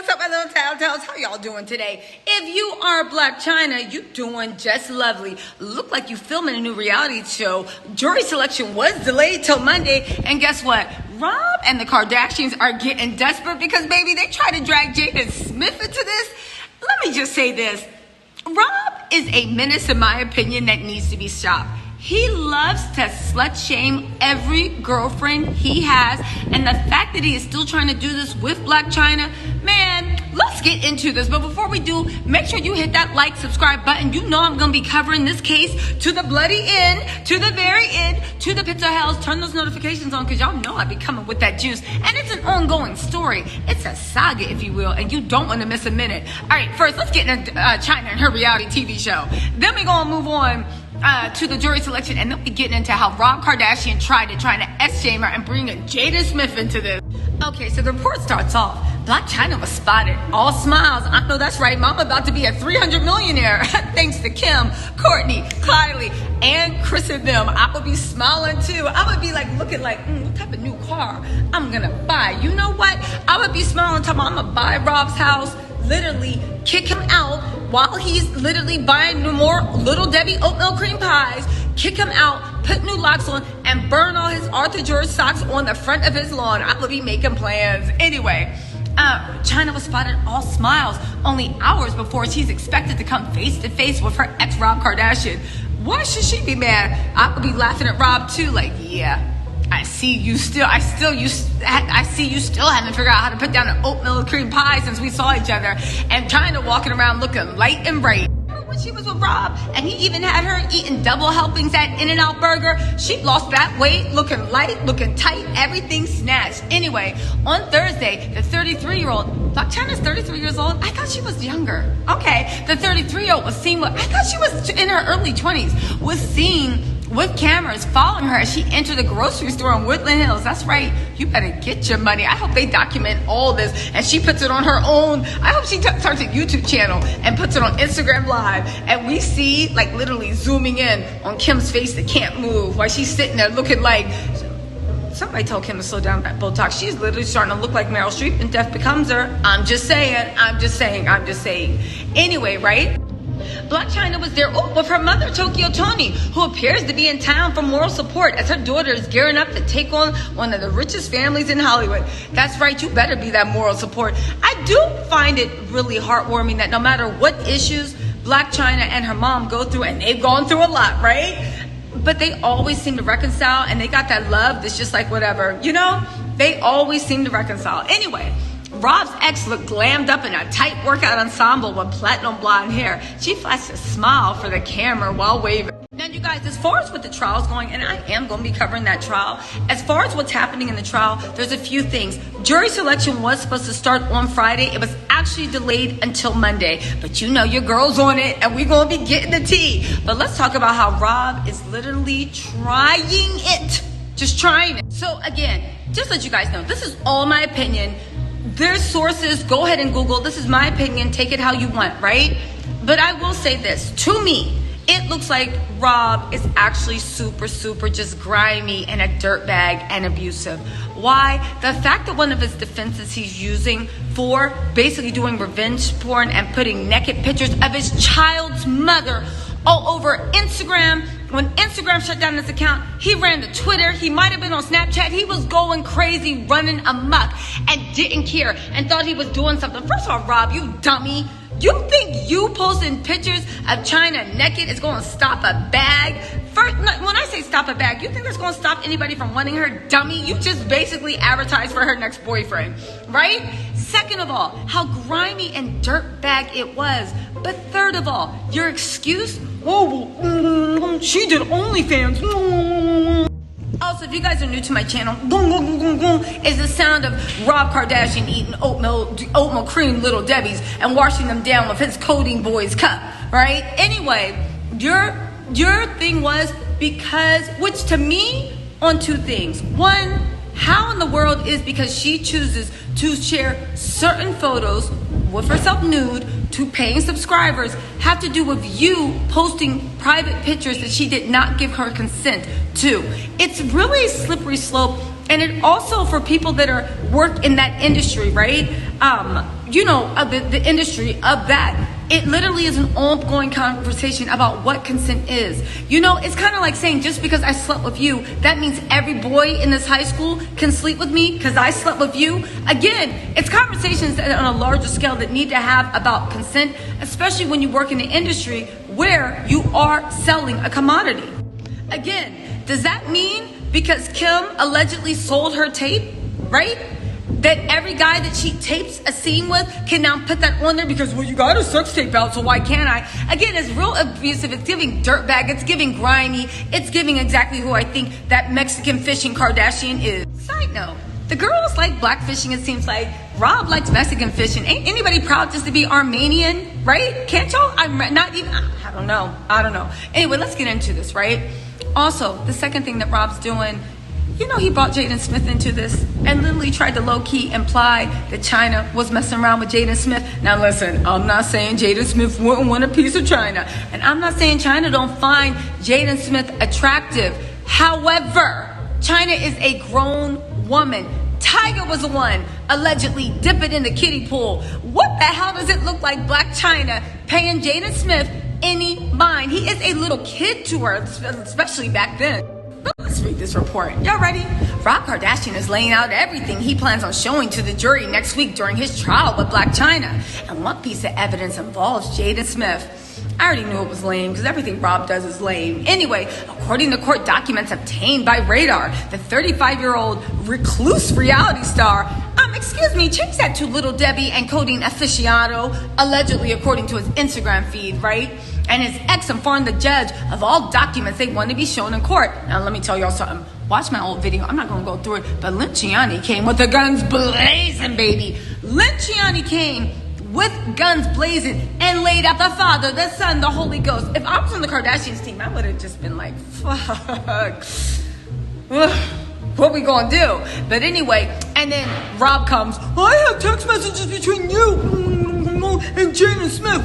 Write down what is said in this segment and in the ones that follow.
what's up, my little Tattle Tells? How y'all doing today? If you are Blac Chyna, you doing just lovely. Look like you filming a new reality show. Jury selection was delayed till Monday, and guess what? Rob and the Kardashians are getting desperate because, baby, they try to drag Jada Smith into this. Let me just say this. Rob is a menace, in my opinion, that needs to be stopped. He loves to slut shame every girlfriend he has, and the fact that he is still trying to do this with Blac Chyna, man, let's get into this. But before we do, make sure you hit that like, subscribe button. You know I'm going to be covering this case to the bloody end, to the very end, to the pits of hell. Turn those notifications on because y'all know I be coming with that juice. And it's an ongoing story. It's a saga, if you will, and you don't want to miss a minute. All right, first, let's get into Chyna and her reality TV show. Then we're going to move on to the jury selection, and then we getting into how Rob Kardashian trying to S-shame her and bring a Jada Smith into this. Okay, so the report starts off. Blac Chyna was spotted, all smiles. I know that's right, mama about to be a 300 millionaire. Thanks to Kim, Courtney, Kylie, and Kris and them. I would be smiling too. I would be like looking like, what type of new car I'm gonna buy? You know what? I would be smiling, talking about I'm gonna buy Rob's house, literally kick him out while he's literally buying more Little Debbie oatmeal cream pies, kick him out, put new locks on, and burn all his Arthur George socks on the front of his lawn. I will be making plans. Anyway, Chyna was spotted all smiles only hours before she's expected to come face to face with her ex Rob Kardashian. Why should she be mad? I would be laughing at Rob too, like, yeah, I see you still haven't figured out how to put down an oatmeal cream pie since we saw each other. And Chyna walking around looking light and bright. When she was with Rob, and he even had her eating double helpings at In-N-Out Burger, she lost that weight, looking light, looking tight, everything snatched. Anyway, on Thursday, the 33-year-old, Blac Chyna's 33 years old. I thought she was younger. Okay, the 33-year-old was seen with, I thought she was in her early 20s, was seen with cameras following her as she entered the grocery store in Woodland Hills. That's right, you better get your money. I hope they document all this and she puts it on her own. I hope she starts a YouTube channel and puts it on Instagram Live, and we see, like, literally zooming in on Kim's face that can't move while she's sitting there looking like, somebody told Kim to slow down that Botox. She's literally starting to look like Meryl Streep and Death Becomes Her. I'm just saying. Anyway, right? Blac Chyna was there with her mother, Tokyo Toni, who appears to be in town for moral support as her daughter is gearing up to take on one of the richest families in Hollywood. That's right, you better be that moral support. I do find it really heartwarming that no matter what issues Blac Chyna and her mom go through, and they've gone through a lot, right? But they always seem to reconcile, and they got that love that's just like whatever, you know? They always seem to reconcile. Anyway, Rob's ex looked glammed up in a tight workout ensemble with platinum blonde hair. She flashed a smile for the camera while waving. Now, you guys, as far as what the trial's going, and I am going to be covering that trial, as far as what's happening in the trial, there's a few things. Jury selection was supposed to start on Friday. It was actually delayed until Monday. But you know your girl's on it, and we're going to be getting the tea. But let's talk about how Rob is literally trying it. Just trying it. So, again, just let you guys know, this is all my opinion. There's sources. Go ahead and Google. This is my opinion. Take it how you want, right? But I will say this. To me, it looks like Rob is actually super just grimy and a dirtbag and abusive. Why? The fact that one of his defenses he's using for basically doing revenge porn and putting naked pictures of his child's mother all over Instagram. When Instagram shut down his account, he ran to Twitter. He might have been on Snapchat. He was going crazy, running amok, and didn't care and thought he was doing something. First of all, Rob, you dummy. You think you posting pictures of Chyna naked is going to stop a bag? First, when I say stop a bag, you think that's going to stop anybody from wanting her, dummy? You just basically advertised for her next boyfriend, right? Second of all, how grimy and dirtbag it was. But third of all, your excuse, she did OnlyFans. Also, if you guys are new to my channel, is the sound of Rob Kardashian eating oatmeal cream Little Debbie's and washing them down with his Coding Boys cup, right? Anyway, your thing was because, which to me, on two things. One, how in the world is because she chooses to share certain photos with herself nude to paying subscribers have to do with you posting private pictures that she did not give her consent to? It's really a slippery slope And it also for people that are work in that industry, right? The industry of that. It literally is an ongoing conversation about what consent is. It's kind of like saying just because I slept with you, that means every boy in this high school can sleep with me because I slept with you. Again, it's conversations that on a larger scale that need to have about consent, especially when you work in the industry where you are selling a commodity. Again, does that mean because Kim allegedly sold her tape, right? That every guy that she tapes a scene with can now put that on there because, well, you got a sex tape out, so why can't I? Again, it's real abusive. It's giving dirtbag. It's giving grimy. It's giving exactly who I think that Mexican fishing Kardashian is. Side note, the girls like black fishing, it seems like. Rob likes Mexican fishing. Ain't anybody proud just to be Armenian, right? Can't y'all? I'm not even, I don't know. Anyway, let's get into this, right? Also, the second thing that Rob's doing, he brought Jaden Smith into this and literally tried to low-key imply that Chyna was messing around with Jaden Smith. Now listen, I'm not saying Jaden Smith wouldn't want a piece of Chyna. And I'm not saying Chyna don't find Jaden Smith attractive. However, Chyna is a grown woman. Tyga was the one allegedly dipping in the kiddie pool. What the hell does it look like Blac Chyna paying Jaden Smith any mind? He is a little kid to her, especially back then. Let's read this report. Y'all ready? Rob Kardashian is laying out everything he plans on showing to the jury next week during his trial with Blac Chyna. And one piece of evidence involves Jaden Smith. I already knew it was lame because everything Rob does is lame. Anyway, according to court documents obtained by Radar, the 35-year-old recluse reality star, change that to Little Debbie and Codeine aficionado, allegedly according to his Instagram feed, right? And his ex informed the judge of all documents they want to be shown in court. Now, let me tell y'all something. Watch my old video. I'm not going to go through it. But Chyna came with the guns blazing, baby. Chyna came with guns blazing and laid out the Father, the Son, the Holy Ghost. If I was on the Kardashians team, I would have just been like, fuck. What we gonna do? But anyway, and then Rob comes, I have text messages between you and Jaden Smith.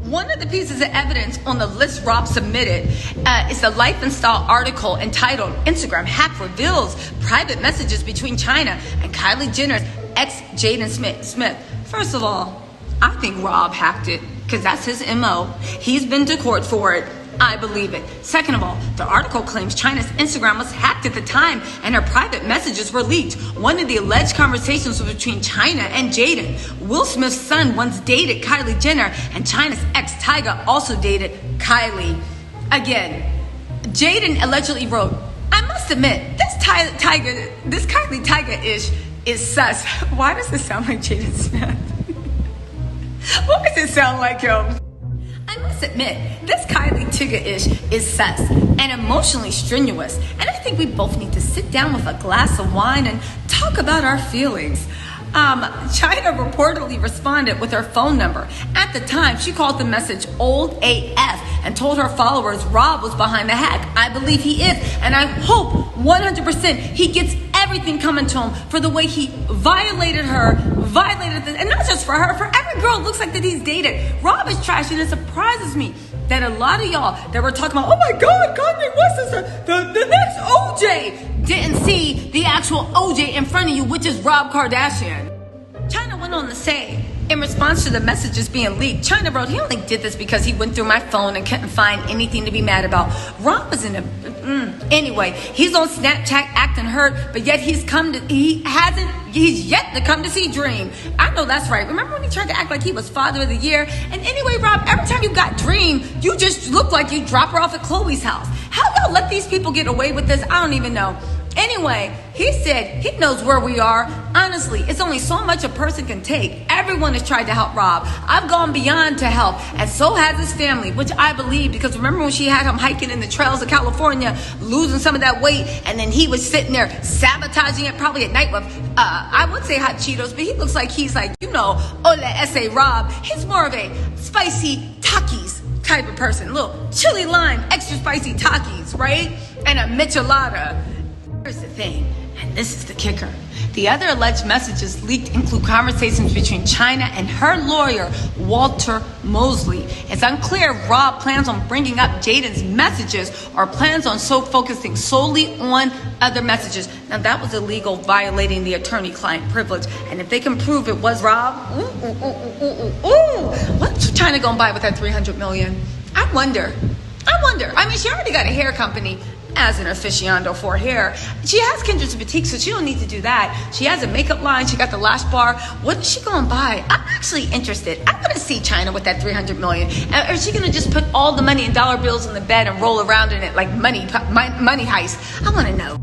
One of the pieces of evidence on the list Rob submitted is the Life and Style article entitled Instagram Hack Reveals Private Messages Between Chyna and Kylie Jenner's ex Jaden Smith. First of all, I think Rob hacked it because that's his MO. He's been to court for it. I believe it. Second of all, the article claims Chyna's Instagram was hacked at the time and her private messages were leaked. One of the alleged conversations was between Chyna and Jaden. Will Smith's son once dated Kylie Jenner, and Chyna's ex Tyga also dated Kylie. Again, Jaden allegedly wrote, I must admit, this Kylie Tyga-ish is sus. Why does it sound like Jaden Smith? Why does it sound like him? I must admit, this Kylie Tyga-ish is sus and emotionally strenuous. And I think we both need to sit down with a glass of wine and talk about our feelings. Chyna reportedly responded with her phone number. At the time, she called the message old AF and told her followers Rob was behind the hack. I believe he is, and I hope 100% he gets everything coming to him for the way he violated this, and not just for her, for every girl it looks like that he's dated. Rob is trash, and it surprises me that a lot of y'all that were talking about, oh my God, Kanye West is the next OJ, didn't see the actual OJ in front of you, which is Rob Kardashian. Chyna went on to say, in response to the messages being leaked, Chyna wrote, he only did this because he went through my phone and couldn't find anything to be mad about. Rob is anyway, he's on Snapchat acting hurt, but yet he's yet to come to see Dream. I know that's right. Remember when he tried to act like he was Father of the Year? And anyway, Rob, every time you got Dream, you just look like you drop her off at Chloe's house. How y'all let these people get away with this? I don't even know. Anyway, he said he knows where we are. Honestly, it's only so much a person can take. Everyone has tried to help Rob. I've gone beyond to help, and so has his family, which I believe, because remember when she had him hiking in the trails of California, losing some of that weight, and then he was sitting there sabotaging it probably at night with, I would say hot Cheetos, but he looks like he's like, ole ese Rob. He's more of a spicy Takis type of person. Little chili lime, extra spicy Takis, right? And a michelada. Here's the thing, and this is the kicker. The other alleged messages leaked include conversations between Chyna and her lawyer, Walter Mosley. It's unclear if Rob plans on bringing up Jaden's messages or plans on focusing solely on other messages. Now, that was illegal, violating the attorney-client privilege. And if they can prove it was Rob, what's Chyna gonna buy with that $300 million? I wonder. I mean, she already got a hair company. As an aficionado for hair, she has Kindred's Boutique, so she don't need to do that. She has a makeup line. She got the lash bar. What is she going to buy? I'm actually interested. I want to see Chyna with that $300 million. Or is she going to just put all the money in dollar bills in the bed and roll around in it like money heist? I want to know.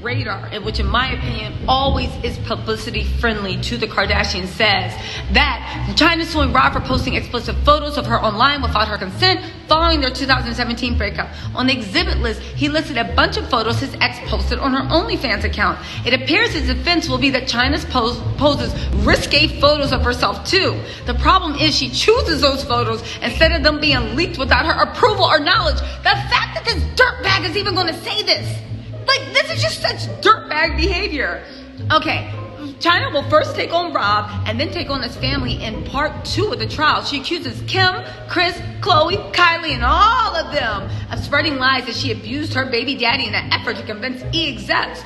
Radar, which in my opinion always is publicity friendly to the Kardashians, says that Chyna suing Rob for posting explicit photos of her online without her consent following their 2017 breakup. On the exhibit list, he listed a bunch of photos his ex posted on her OnlyFans account. It appears his defense will be that Chyna's poses risque photos of herself too. The problem is she chooses those photos instead of them being leaked without her approval or knowledge. The fact that this dirtbag is even going to say this, like, this is just such dirtbag behavior. Okay, Chyna will first take on Rob and then take on his family in part 2 of the trial. She accuses Kim, Kris, Khloe, Kylie, and all of them of spreading lies that she abused her baby daddy in an effort to convince execs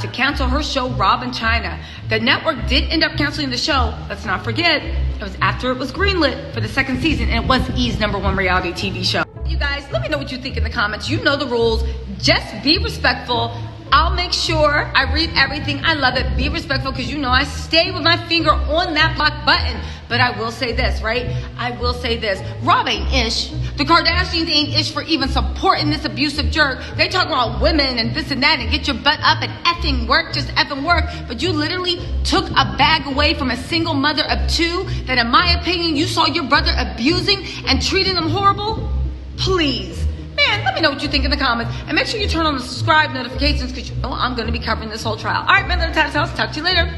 to cancel her show, Rob and Chyna. The network did end up canceling the show. Let's not forget, it was after it was greenlit for the 2nd season, and it was E's #1 reality TV show. You guys, let me know what you think in the comments. You know the rules. Just be respectful. I'll make sure I read everything. I love it. Be respectful, because you know I stay with my finger on that block button. But I will say this, right? I will say this. Rob ain't ish. The Kardashians ain't ish for even supporting this abusive jerk. They talk about women and this and that and get your butt up and effing work, just effing work. But you literally took a bag away from a single mother of 2 that, in my opinion, you saw your brother abusing and treating them horrible. Please. Man, let me know what you think in the comments. And make sure you turn on the subscribe notifications, because you know I'm going to be covering this whole trial. All right, man, Tattle Tells. Talk to you later.